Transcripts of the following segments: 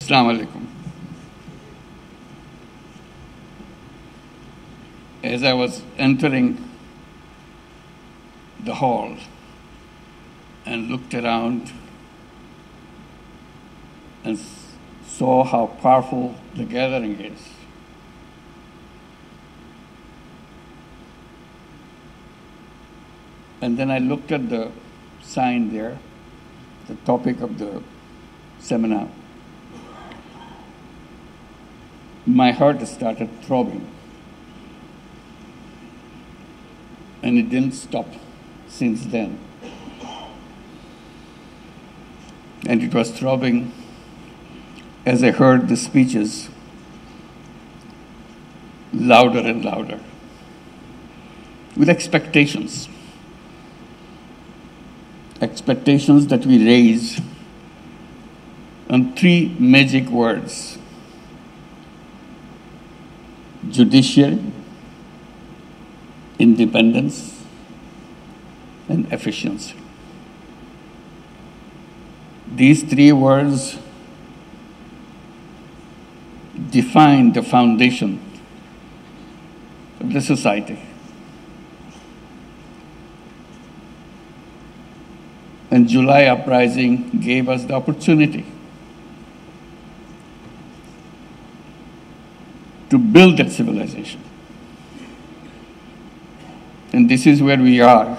Assalamu alaikum. As I was entering the hall and looked around and saw how powerful the gathering is, and then I looked at the sign there, the topic of the seminar, my heart started throbbing. And it didn't stop since then. And it was throbbing as I heard the speeches louder and louder, with expectations. Expectations that we raise on three magic words: judiciary, independence, and efficiency. These three words define the foundation of the society. And July uprising gave us the opportunity to build that civilization. And this is where we are,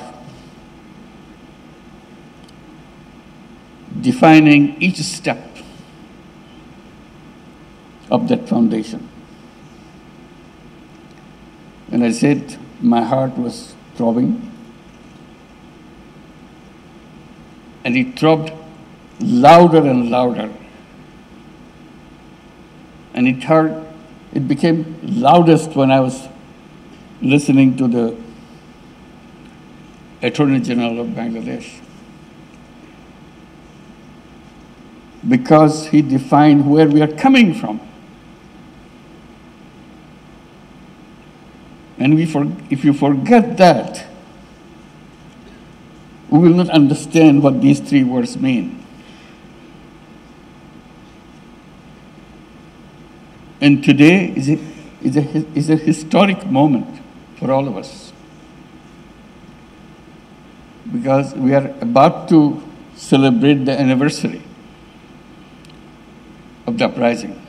defining each step of that foundation. And I said my heart was throbbing, and it throbbed louder and louder. And it became loudest when I was listening to the Attorney General of Bangladesh, because he defined where we are coming from. And if you forget that, we will not understand what these three words mean. And today is a historic moment for all of us, because we are about to celebrate the anniversary of the uprising.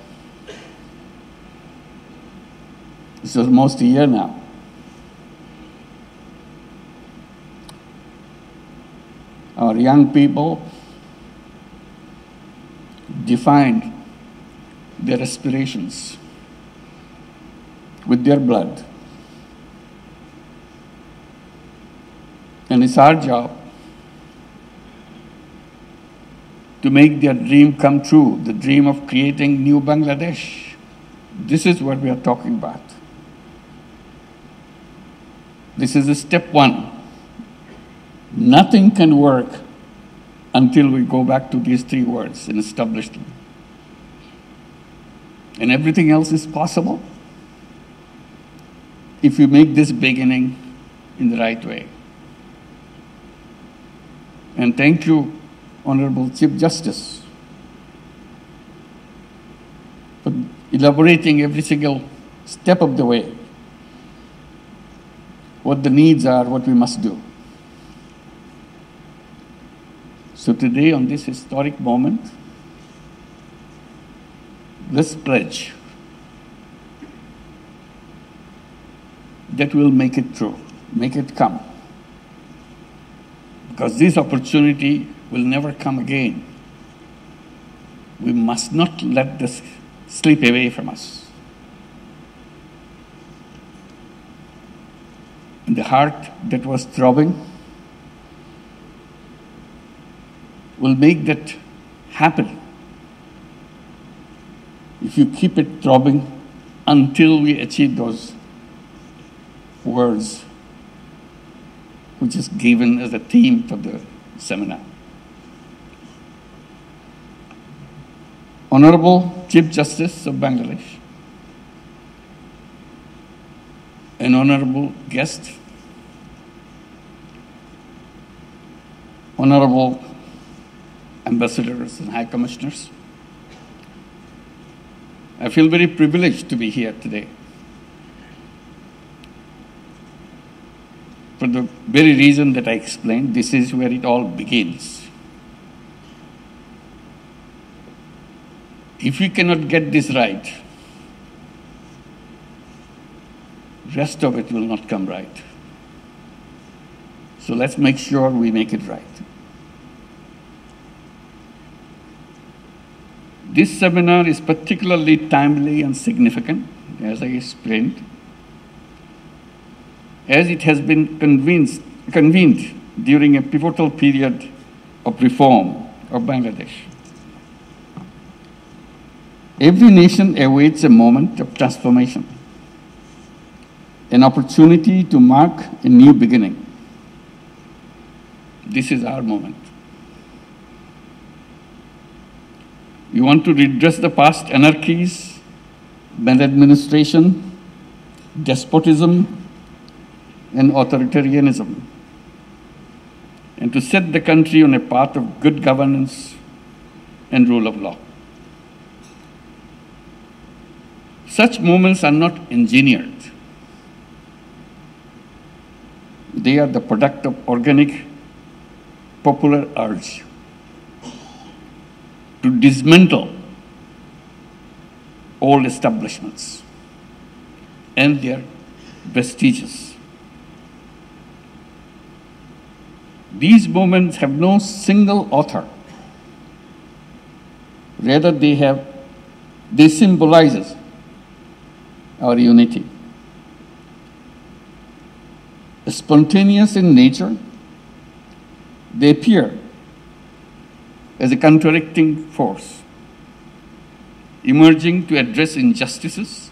It's almost a year now. Our young people defined their aspirations with their blood. And it's our job to make their dream come true, the dream of creating new Bangladesh. This is what we are talking about. This is step one. Nothing can work until we go back to these three words and establish them. And everything else is possible if you make this beginning in the right way. And thank you, Honorable Chief Justice, for elaborating every single step of the way, what the needs are, what we must do. So today, on this historic moment, let's pledge that we'll make it true, make it come. Because this opportunity will never come again. We must not let this slip away from us. And the heart that was throbbing will make that happen if you keep it throbbing until we achieve those words which is given as a theme for the seminar. Honorable Chief Justice of Bangladesh, an honorable guest, honorable ambassadors and high commissioners, I feel very privileged to be here today. For the very reason that I explained, this is where it all begins. If we cannot get this right, rest of it will not come right. So let's make sure we make it right. This seminar is particularly timely and significant, as I explained, as it has been convened during a pivotal period of reform of Bangladesh. Every nation awaits a moment of transformation, an opportunity to mark a new beginning. This is our moment. We want to redress the past anarchies, maladministration, despotism, and authoritarianism, and to set the country on a path of good governance and rule of law. Such moments are not engineered. They are the product of organic popular urge to dismantle old establishments and their vestiges. These movements have no single author. Rather, they symbolize our unity. Spontaneous in nature, they appear as a counteracting force, emerging to address injustices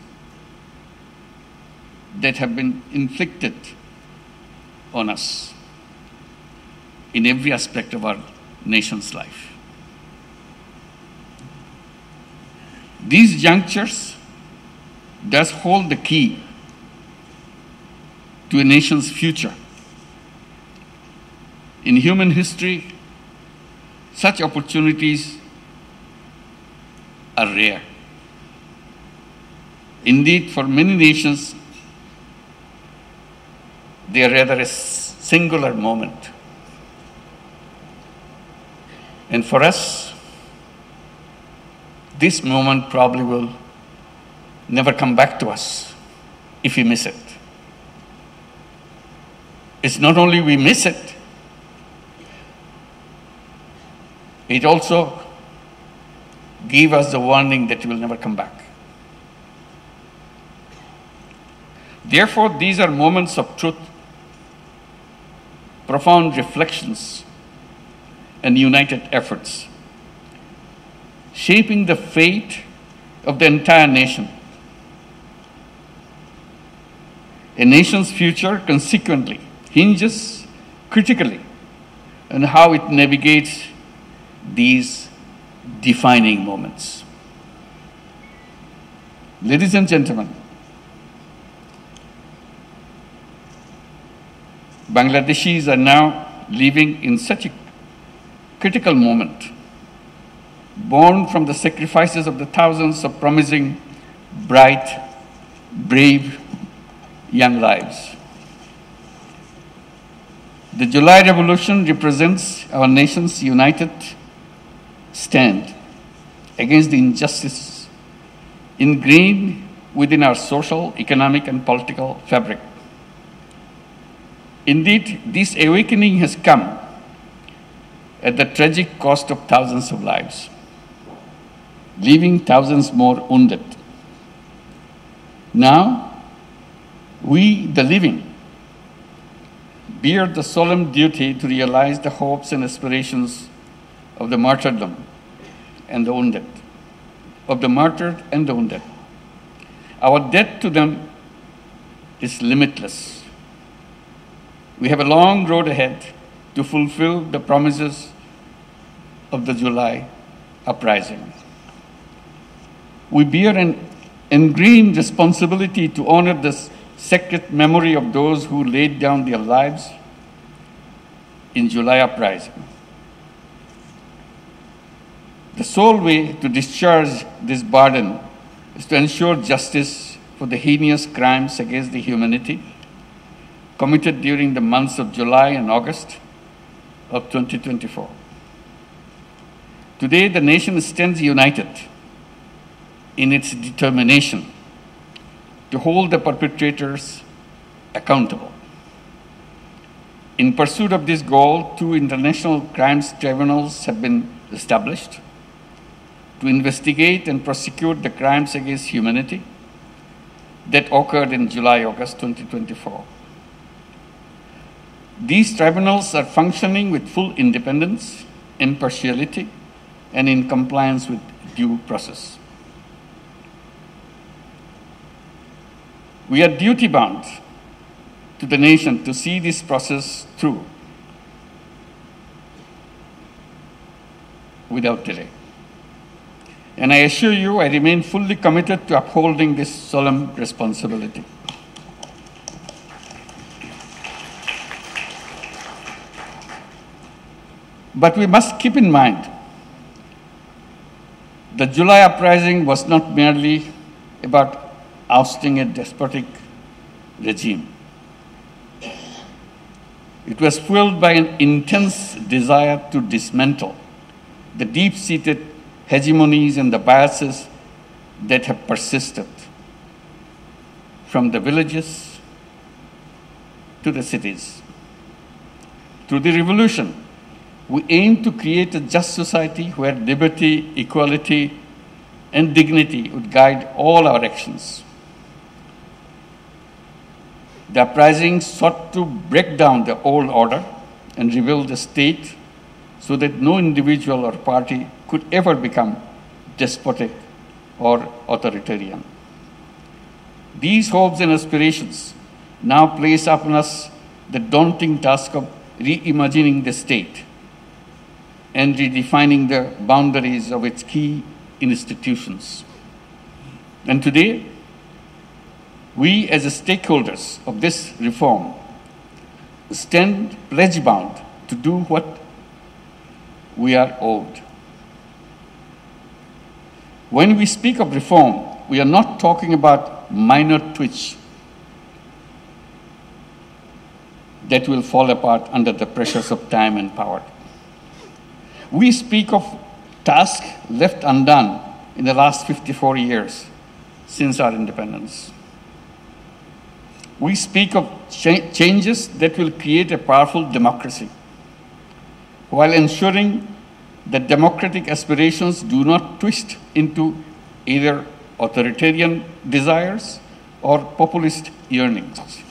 that have been inflicted on us in every aspect of our nation's life. These junctures thus hold the key to a nation's future. In human history, such opportunities are rare. Indeed, for many nations, they are rather a singular moment. And for us, this moment probably will never come back to us if we miss it. It's not only we miss it, it also gives us the warning that it will never come back. Therefore, these are moments of truth, profound reflections, and united efforts, shaping the fate of the entire nation. A nation's future, consequently, hinges critically on how it navigates these defining moments. Ladies and gentlemen, Bangladeshis are now living in such a critical moment, born from the sacrifices of the thousands of promising, bright, brave young lives. The July Revolution represents our nation's united stand against the injustices ingrained within our social, economic, and political fabric. Indeed, this awakening has come at the tragic cost of thousands of lives, leaving thousands more wounded. Now, we, the living, bear the solemn duty to realize the hopes and aspirations of the martyrdom and the wounded, of the martyred and the wounded. Our debt to them is limitless. We have a long road ahead to fulfill the promises of the July uprising. We bear an ingrained responsibility to honor the sacred memory of those who laid down their lives in July uprising. The sole way to discharge this burden is to ensure justice for the heinous crimes against the humanity committed during the months of July and August of 2024. Today, the nation stands united in its determination to hold the perpetrators accountable. In pursuit of this goal, 2 international crimes tribunals have been established to investigate and prosecute the crimes against humanity that occurred in July-August 2024. These tribunals are functioning with full independence, impartiality, and in compliance with due process. We are duty-bound to the nation to see this process through without delay. And I assure you, I remain fully committed to upholding this solemn responsibility. But we must keep in mind the July uprising was not merely about ousting a despotic regime. It was fueled by an intense desire to dismantle the deep-seated hegemonies and the biases that have persisted from the villages to the cities. Through the revolution, we aim to create a just society where liberty, equality, and dignity would guide all our actions. The uprising sought to break down the old order and rebuild the state so that no individual or party could ever become despotic or authoritarian. These hopes and aspirations now place upon us the daunting task of reimagining the state and redefining the boundaries of its key institutions. And today, we as stakeholders of this reform stand pledge-bound to do what we are owed. When we speak of reform, we are not talking about minor tweaks that will fall apart under the pressures of time and power. We speak of tasks left undone in the last 54 years since our independence. We speak of changes that will create a powerful democracy while ensuring that democratic aspirations do not twist into either authoritarian desires or populist yearnings.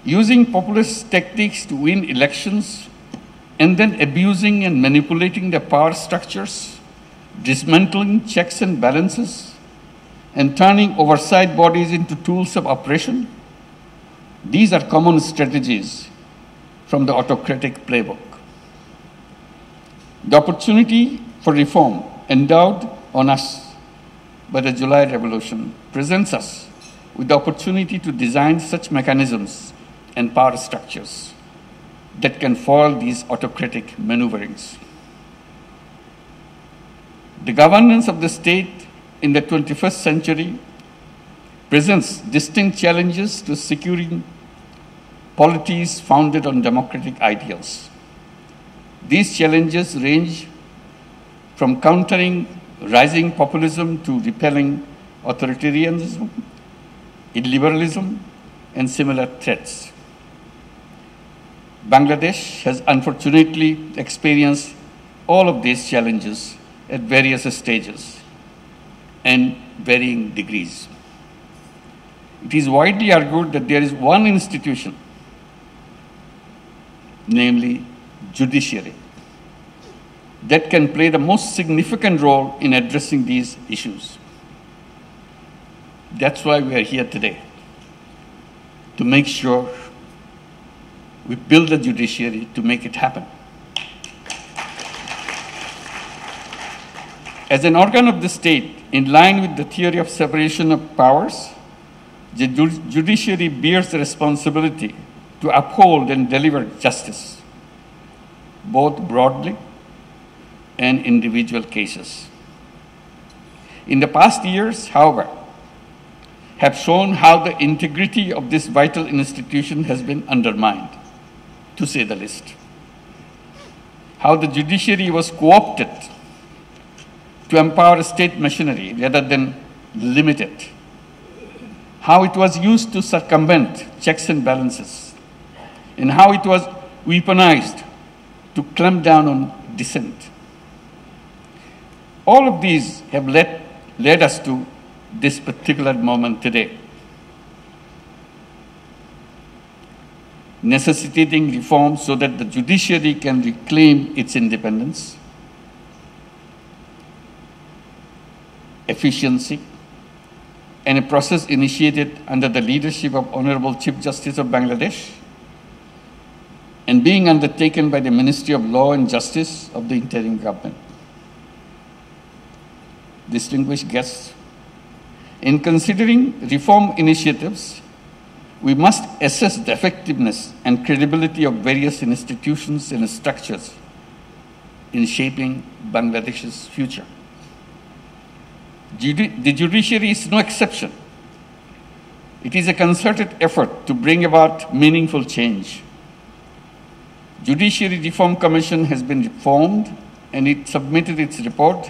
Using populist tactics to win elections and then abusing and manipulating the power structures, dismantling checks and balances, and turning oversight bodies into tools of oppression, these are common strategies from the autocratic playbook. The opportunity for reform endowed on us by the July Revolution presents us with the opportunity to design such mechanisms and power structures that can foil these autocratic maneuverings. The governance of the state in the 21st century presents distinct challenges to securing polities founded on democratic ideals. These challenges range from countering rising populism to repelling authoritarianism, illiberalism, and similar threats. Bangladesh has unfortunately experienced all of these challenges at various stages and varying degrees. It is widely argued that there is one institution, namely judiciary, that can play the most significant role in addressing these issues. That's why we are here today, to make sure we build the judiciary to make it happen. As an organ of the state, in line with the theory of separation of powers, the judiciary bears the responsibility to uphold and deliver justice, both broadly and individual cases. In the past years, however, have shown how the integrity of this vital institution has been undermined, to say the least. How the judiciary was co-opted to empower state machinery rather than limit it. How it was used to circumvent checks and balances, and how it was weaponized to clamp down on dissent. All of these have led us to this particular moment today, necessitating reform so that the judiciary can reclaim its independence, efficiency, and a process initiated under the leadership of Honorable Chief Justice of Bangladesh and being undertaken by the Ministry of Law and Justice of the interim government. Distinguished guests, in considering reform initiatives, we must assess the effectiveness and credibility of various institutions and structures in shaping Bangladesh's future. The judiciary is no exception. It is a concerted effort to bring about meaningful change. Judiciary Reform Commission has been formed and it submitted its report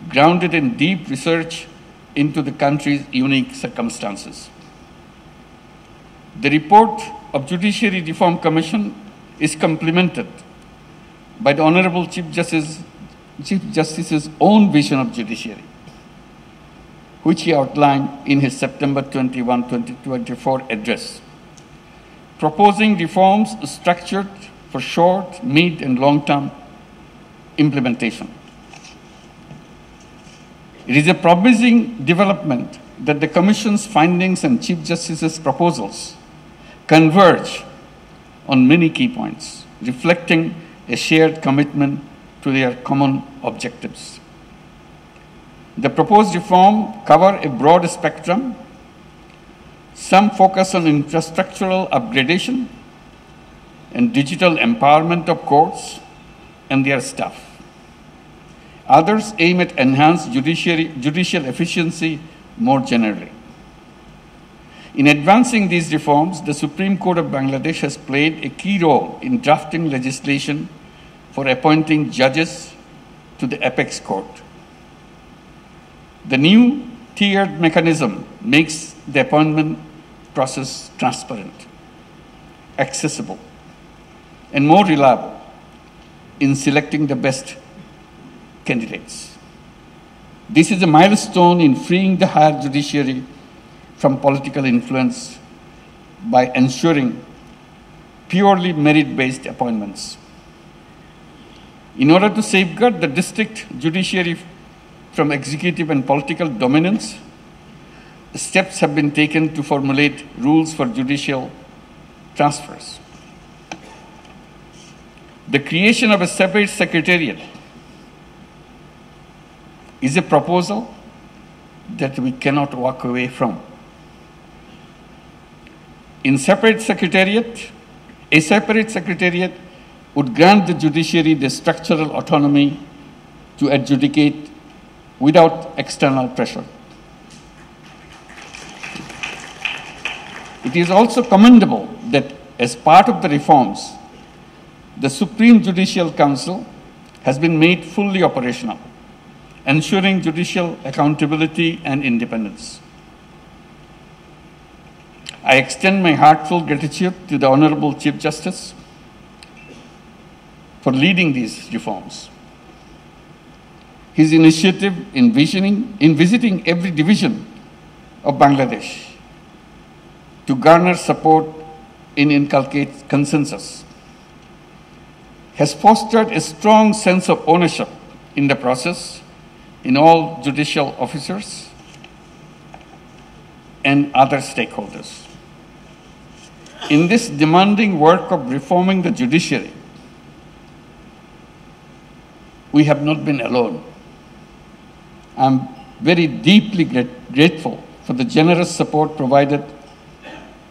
grounded in deep research into the country's unique circumstances. The report of Judiciary Reform Commission is complemented by the Honorable Chief Justice's own vision of judiciary, which he outlined in his September 21, 2024 address, proposing reforms structured for short, mid, and long-term implementation. It is a promising development that the Commission's findings and Chief Justice's proposals converge on many key points, reflecting a shared commitment to their common objectives. The proposed reform cover a broad spectrum. Some focus on infrastructural upgradation and digital empowerment of courts and their staff. Others aim at enhanced judicial efficiency more generally. In advancing these reforms, the Supreme Court of Bangladesh has played a key role in drafting legislation for appointing judges to the apex court. The new tiered mechanism makes the appointment process transparent, accessible, and more reliable in selecting the best candidates. This is a milestone in freeing the higher judiciary from political influence by ensuring purely merit-based appointments. In order to safeguard the district judiciary from executive and political dominance, steps have been taken to formulate rules for judicial transfers. The creation of a separate secretariat is a proposal that we cannot walk away from. A separate secretariat would grant the judiciary the structural autonomy to adjudicate without external pressure. It is also commendable that as part of the reforms, the Supreme Judicial Council has been made fully operational, ensuring judicial accountability and independence. I extend my heartfelt gratitude to the Honorable Chief Justice for leading these reforms. His initiative in visiting every division of Bangladesh to garner support and inculcate consensus has fostered a strong sense of ownership in the process in all judicial officers and other stakeholders. In this demanding work of reforming the judiciary, we have not been alone. I'm very deeply grateful for the generous support provided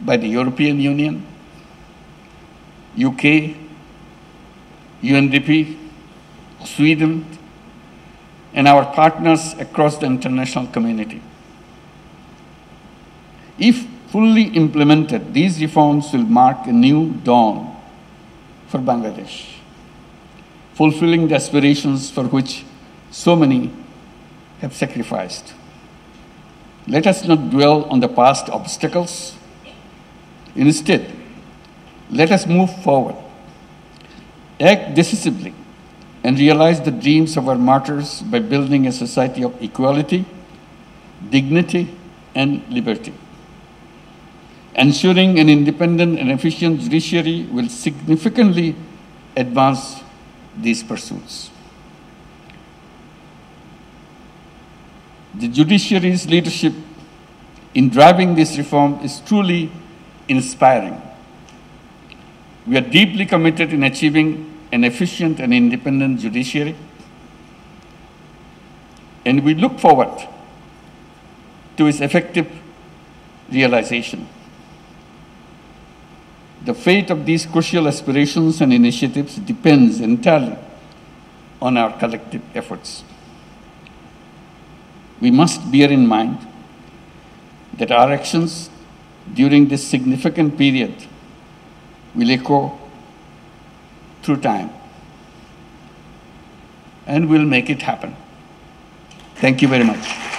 by the European Union, UK, UNDP, Sweden, and our partners across the international community. If fully implemented, these reforms will mark a new dawn for Bangladesh, fulfilling the aspirations for which so many have sacrificed. Let us not dwell on the past obstacles. Instead, let us move forward, act decisively, and realize the dreams of our martyrs by building a society of equality, dignity, and liberty. Ensuring an independent and efficient judiciary will significantly advance these pursuits. The judiciary's leadership in driving this reform is truly inspiring. We are deeply committed in achieving an efficient and independent judiciary, and we look forward to its effective realization. The fate of these crucial aspirations and initiatives depends entirely on our collective efforts. We must bear in mind that our actions during this significant period will echo through time, and we'll make it happen. Thank you very much.